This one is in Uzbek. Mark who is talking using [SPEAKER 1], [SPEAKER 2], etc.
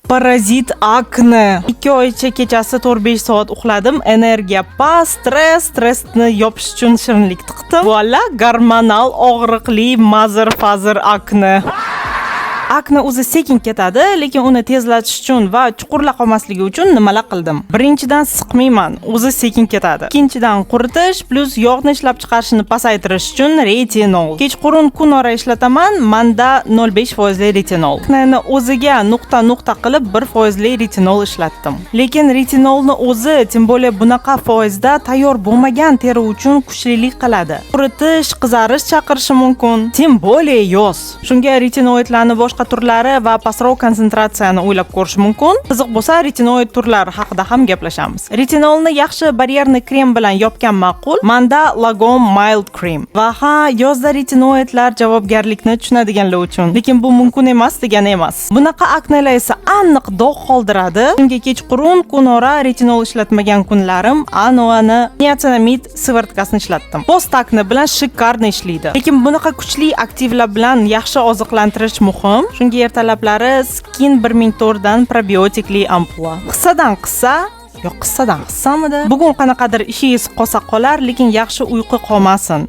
[SPEAKER 1] Parazit akne. 2 oycha kechasi 4-5 soat uxladim. Energiya past, stressni yopish uchun shirinlik tiqdim. Voila, gormonal og'riqli mazir-fazir akne. Akne o'zi sekin ketadi, lekin uni tezlatish uchun va chuqurla qolmasligi uchun nimalar qildim? Birinchidan siqmayman, o'zi sekin ketadi. Ikkinchidan quritish plus yog'ni ishlab chiqarishni pasaytirish uchun retinol. Kechqurun kun ora ishlataman, manda 0.5% retinol. Akneni o'ziga nuqta qilib 1% retinol ishlatdim. Lekin retinolni o'zi, tim bo'le bunaqa foizda tayyor bo'lmagan teri uchun kuchlilik qiladi. Quritish, qizarish chaqirishi mumkin, tim bo'le yoz. Shunga retinoidlarni boshqa turlari va pastroq konsentratsiyani o'ylab ko'rish mumkin. Qiziq bo'lsa, retinoid turlari haqida ham gaplashamiz. Retinolni yaxshi baryerni krem bilan yopgan ma'qul. Manda Lagom Mild Cream. Va yozda retinoidlar javobgarlikni tushunadiganlar uchun. Lekin bu mumkin emas degani emas. Bunaqa aknelar esa aniq dog' qoldiradi. Shunga kechqurun kunora retinol ishlatmagan kunlarim Anovani niacinamid sivartkasini ishlatdim. Post akne bilan shikarni ishlaydi. Lekin bunaqa kuchli aktivlar bilan yaxshi oziqlantirish muhim. Shunga ertalablari Skin 1004 dan probiotikli ampula. Qissadan qissa yo'q, qissadan qissamidi? Bugun qanaqadir ishingiz qolsa qolar, lekin yaxshi uyqu qolmasin.